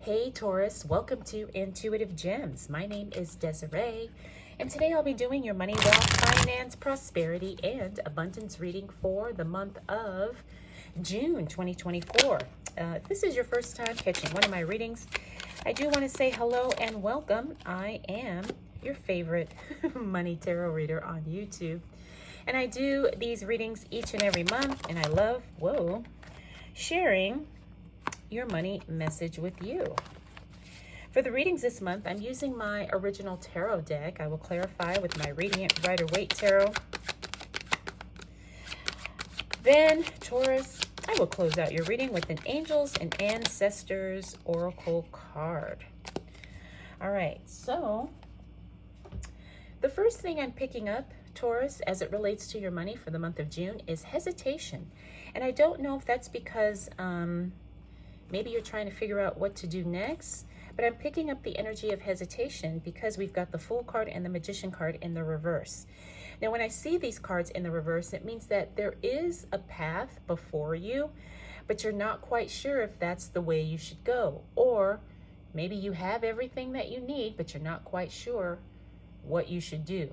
Hey Taurus, welcome to Intuitive Gems. My name is Desiree, and today I'll be doing your money, wealth, finance, prosperity, and abundance reading for the month of June 2024. If this is your first time catching one of my readings, I do want to say hello and welcome. I am your favorite money tarot reader on YouTube, and I do these readings each and every month, and I love, sharing your money message with you. For the readings this month, I'm using my original tarot deck. I will clarify with my Radiant Rider-Waite Tarot. Then, Taurus, I will close out your reading with an Angels and Ancestors Oracle card. All right, so the first thing I'm picking up, Taurus, as it relates to your money for the month of June is hesitation. And I don't know if that's because maybe you're trying to figure out what to do next, but I'm picking up the energy of hesitation because we've got the Fool card and the Magician card in the reverse. Now, when I see these cards in the reverse, it means that there is a path before you, but you're not quite sure if that's the way you should go. Or maybe you have everything that you need, but you're not quite sure what you should do,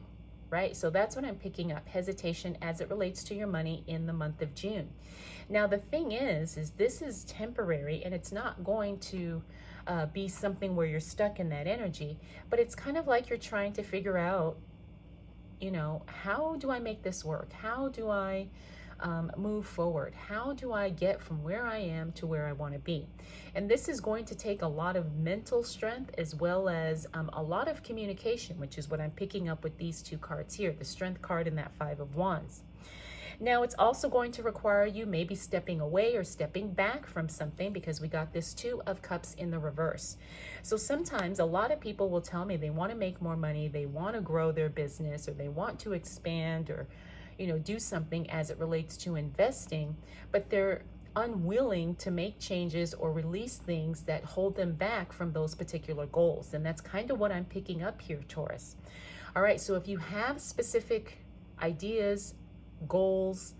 right? So that's what I'm picking up, hesitation as it relates to your money in the month of June. Now, the thing is this is temporary, and it's not going to be something where you're stuck in that energy, but it's kind of like you're trying to figure out, how do I make this work? How do I move forward? How do I get from where I am to where I want to be? And this is going to take a lot of mental strength as well as a lot of communication, which is what I'm picking up with these two cards here, the Strength card and that Five of Wands. Now, it's also going to require you maybe stepping away or stepping back from something because we got this Two of Cups in the reverse. So sometimes a lot of people will tell me they want to make more money, they want to grow their business, or they want to expand or, do something as it relates to investing, but they're unwilling to make changes or release things that hold them back from those particular goals. And that's kind of what I'm picking up here, Taurus. All right, so if you have specific ideas, goals,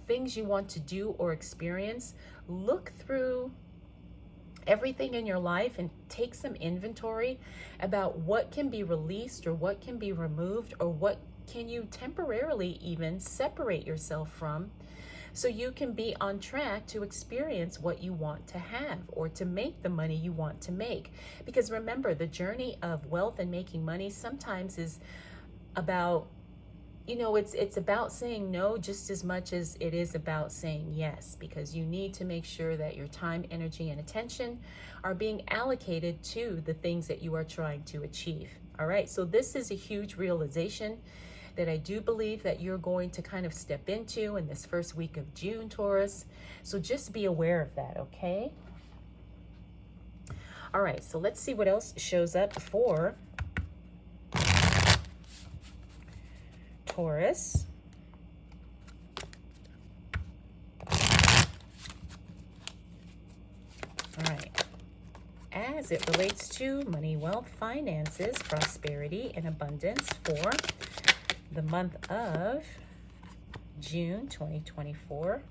things you want to do or experience, look through everything in your life and take some inventory about what can be released or what can be removed or what can you temporarily even separate yourself from so you can be on track to experience what you want to have or to make the money you want to make. Because remember, the journey of wealth and making money sometimes is about it's about saying no just as much as it is about saying yes, because you need to make sure that your time, energy, and attention are being allocated to the things that you are trying to achieve. All right, so this is a huge realization that I do believe that you're going to kind of step into in this first week of June, Taurus. So just be aware of that, okay? All right, so let's see what else shows up for Taurus. All right. As it relates to money, wealth, finances, prosperity, and abundance for the month of June 2024,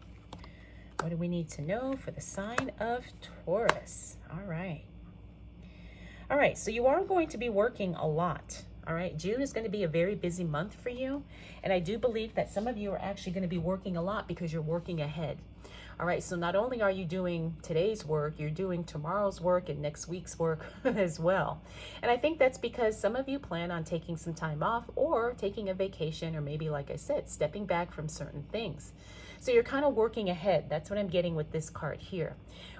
what do we need to know for the sign of Taurus? All right. All right, so you are going to be working a lot. All right, June is going to be a very busy month for you. And I do believe that some of you are actually going to be working a lot because you're working ahead. All right, so not only are you doing today's work, you're doing tomorrow's work and next week's work as well. And I think that's because some of you plan on taking some time off or taking a vacation or maybe, like I said, stepping back from certain things. So you're kind of working ahead. That's what I'm getting with this card here.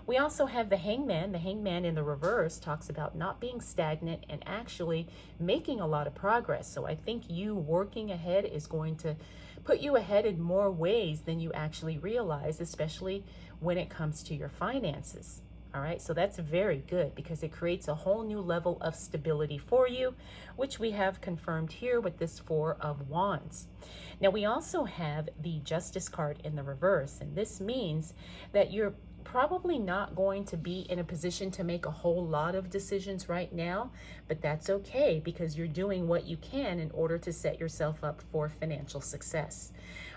We also have the Hangman. The Hangman in the reverse talks about not being stagnant and actually making a lot of progress. So I think you working ahead is going to put you ahead in more ways than you actually realize, especially when it comes to your finances. All right, so that's very good because it creates a whole new level of stability for you, which we have confirmed here with this Four of Wands. Now, we also have the Justice card in the reverse, and this means that you're probably not going to be in a position to make a whole lot of decisions right now, but that's okay because you're doing what you can in order to set yourself up for financial success.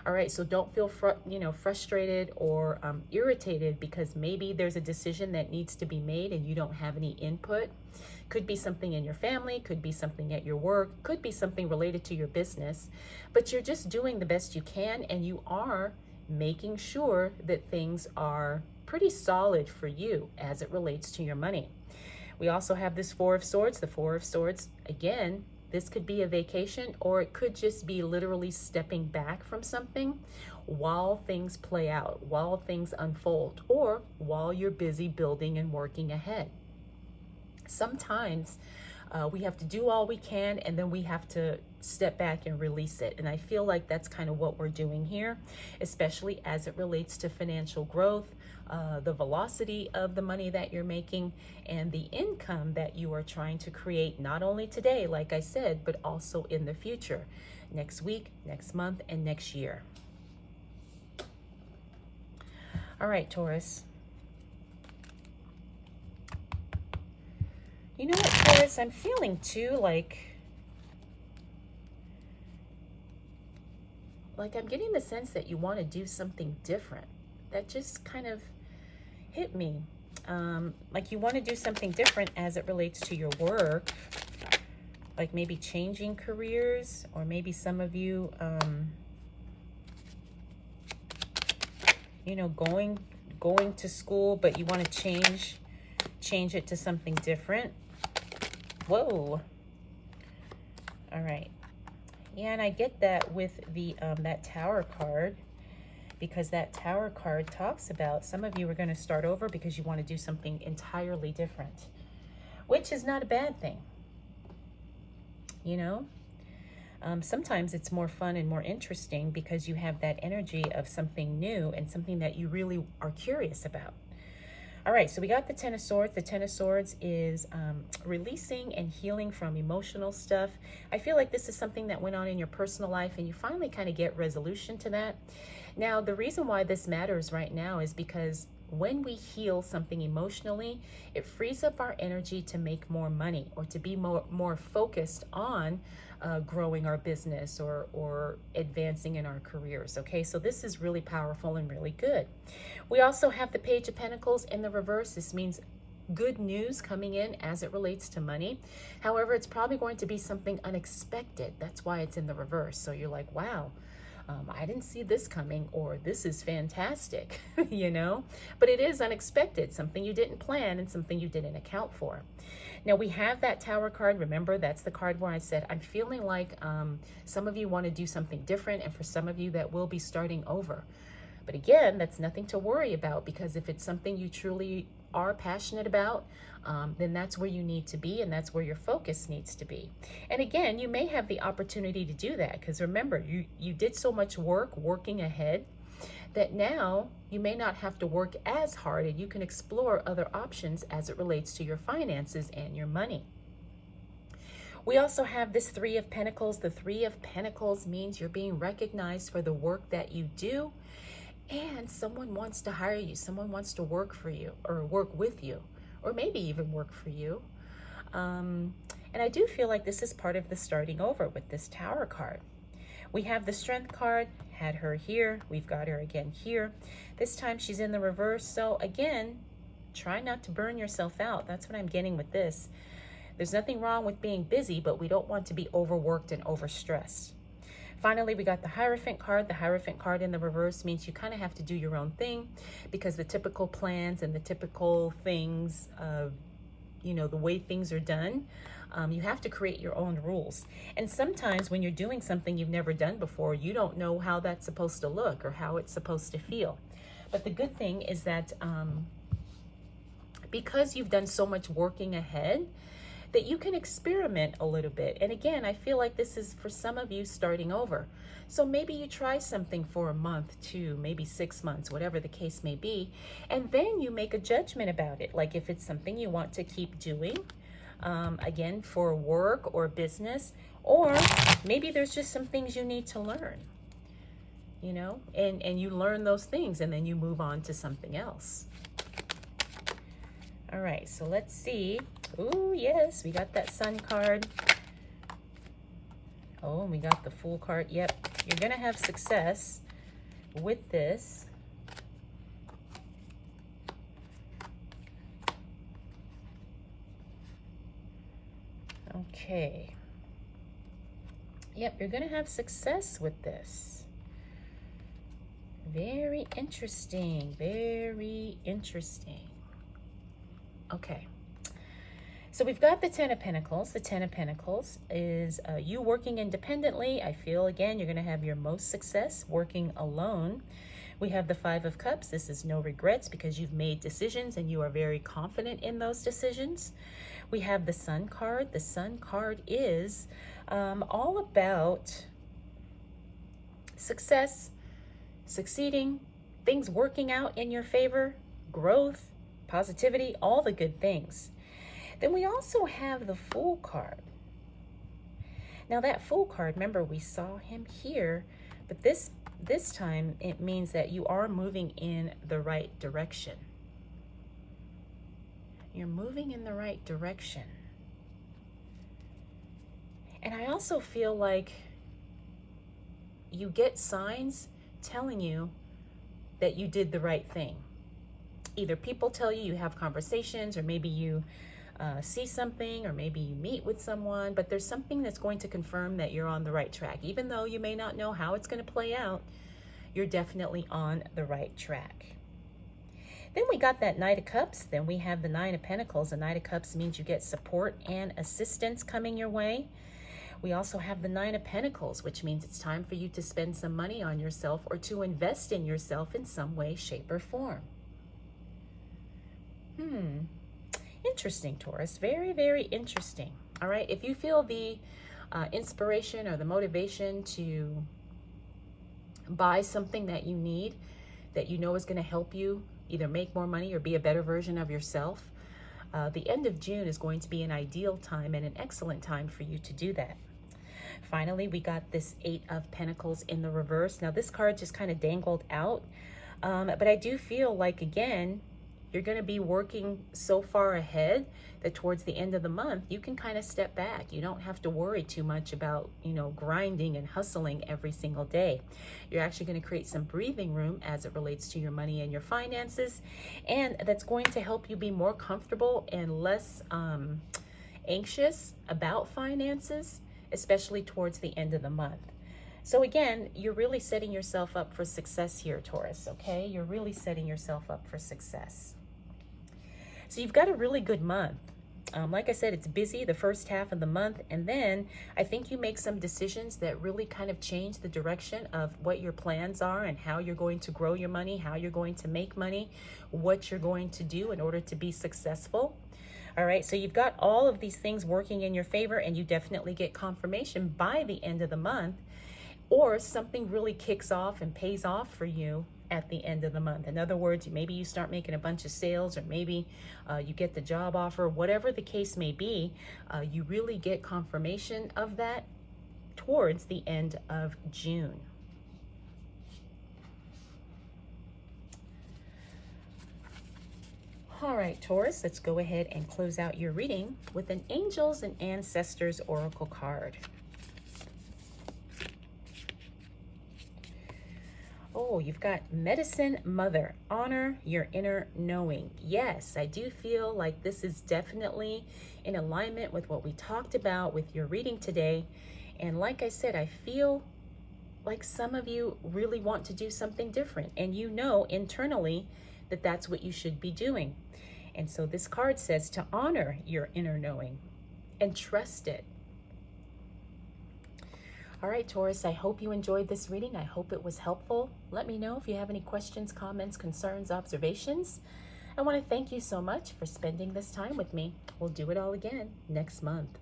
All right, so don't feel frustrated or irritated because maybe there's a decision that needs to be made and you don't have any input. Could be something in your family, could be something at your work, could be something related to your business, but you're just doing the best you can, and you are making sure that things are pretty solid for you as it relates to your money. We also have this Four of Swords. The Four of Swords, again, this could be a vacation, or it could just be literally stepping back from something while things play out, while things unfold, or while you're busy building and working ahead. Sometimes we have to do all we can, and then we have to step back and release it. And I feel like that's kind of what we're doing here, especially as it relates to financial growth, the velocity of the money that you're making, and the income that you are trying to create, not only today, like I said, but also in the future, next week, next month, and next year. All right, Taurus. You know what, Taurus, I'm feeling too like I'm getting the sense that you want to do something different. That just kind of hit me. Like you want to do something different as it relates to your work, like maybe changing careers, or maybe some of you, going to school, but you want to change it to something different. Whoa. All right. Yeah, and I get that with the that Tower card, because that Tower card talks about some of you are going to start over because you want to do something entirely different, which is not a bad thing. Sometimes it's more fun and more interesting because you have that energy of something new and something that you really are curious about. All right, so we got the Ten of Swords. The Ten of Swords is releasing and healing from emotional stuff. I feel like this is something that went on in your personal life, and you finally kind of get resolution to that. Now, the reason why this matters right now is because when we heal something emotionally, it frees up our energy to make more money, or to be more focused on growing our business or advancing in our careers. Okay, so this is really powerful and really good. We also have the Page of Pentacles in the reverse. This means good news coming in as it relates to money. However, it's probably going to be something unexpected. That's why it's in the reverse. So you're like, wow, I didn't see this coming, or this is fantastic, but it is unexpected, something you didn't plan and something you didn't account for. Now we have that Tower card. Remember, that's the card where I said, I'm feeling like some of you want to do something different, and for some of you that will be starting over. But again, that's nothing to worry about, because if it's something you truly are passionate about, then that's where you need to be, and that's where your focus needs to be. And again, you may have the opportunity to do that, because remember, you did so much work working ahead that now you may not have to work as hard, and you can explore other options as it relates to your finances and your money. We also have this Three of Pentacles. The Three of Pentacles means you're being recognized for the work that you do, and someone wants to hire you. Someone wants to work for you, or work with you, or maybe even work for you. And I do feel like this is part of the starting over with this Tower card. We have the Strength card, had her here. We've got her again here. This time she's in the reverse. So again, try not to burn yourself out. That's what I'm getting with this. There's nothing wrong with being busy, but we don't want to be overworked and overstressed. Finally, we got the Hierophant card. The Hierophant card in the reverse means you kind of have to do your own thing, because the typical plans and the typical things, the way things are done, you have to create your own rules. And sometimes when you're doing something you've never done before, you don't know how that's supposed to look or how it's supposed to feel. But the good thing is that because you've done so much working ahead, that you can experiment a little bit. And again, I feel like this is for some of you starting over. So maybe you try something for a month, 2, maybe 6 months, whatever the case may be, and then you make a judgment about it. Like if it's something you want to keep doing, again, for work or business, or maybe there's just some things you need to learn, and you learn those things and then you move on to something else. All right, so let's see. Oh, yes, we got that Sun card. Oh, and we got the Fool card. Yep, you're going to have success with this. Okay. Yep, you're going to have success with this. Very interesting. Very interesting. Okay. So we've got the Ten of Pentacles. The Ten of Pentacles is you working independently. I feel, again, you're going to have your most success working alone. We have the Five of Cups. This is no regrets because you've made decisions and you are very confident in those decisions. We have the Sun card. The Sun card is all about success, succeeding, things working out in your favor, growth, positivity, all the good things. Then we also have the Fool card. Now that Fool card, remember we saw him here, but this time it means that you are moving in the right direction. You're moving in the right direction. And I also feel like you get signs telling you that you did the right thing. Either people tell you, you have conversations, or maybe you see something, or maybe you meet with someone, but there's something that's going to confirm that you're on the right track. Even though you may not know how it's going to play out, you're definitely on the right track. Then we got that Knight of Cups. Then we have the Nine of Pentacles. The Knight of Cups means you get support and assistance coming your way. We also have the Nine of Pentacles, which means it's time for you to spend some money on yourself or to invest in yourself in some way, shape, or form. Interesting, Taurus. Very, very interesting. All right. If you feel the inspiration or the motivation to buy something that you need, that you know is going to help you either make more money or be a better version of yourself, the end of June is going to be an ideal time and an excellent time for you to do that. Finally, we got this Eight of Pentacles in the reverse. Now, this card just kind of dangled out, but I do feel like, again, you're going to be working so far ahead that towards the end of the month, you can kind of step back. You don't have to worry too much about, grinding and hustling every single day. You're actually going to create some breathing room as it relates to your money and your finances. And that's going to help you be more comfortable and less anxious about finances, especially towards the end of the month. So again, you're really setting yourself up for success here, Taurus, okay? You're really setting yourself up for success. So you've got a really good month. Like I said, it's busy the first half of the month, and then I think you make some decisions that really kind of change the direction of what your plans are and how you're going to grow your money, how you're going to make money, what you're going to do in order to be successful. All right, so you've got all of these things working in your favor, and you definitely get confirmation by the end of the month, or something really kicks off and pays off for you at the end of the month. In other words, maybe you start making a bunch of sales, or maybe you get the job offer, whatever the case may be, you really get confirmation of that towards the end of June. All right, Taurus, let's go ahead and close out your reading with an Angels and Ancestors Oracle card. Oh, you've got Medicine Mother. Honor your inner knowing. Yes, I do feel like this is definitely in alignment with what we talked about with your reading today. And like I said, I feel like some of you really want to do something different, and you know internally that that's what you should be doing. And so this card says to honor your inner knowing and trust it. All right, Taurus, I hope you enjoyed this reading. I hope it was helpful. Let me know if you have any questions, comments, concerns, observations. I want to thank you so much for spending this time with me. We'll do it all again next month.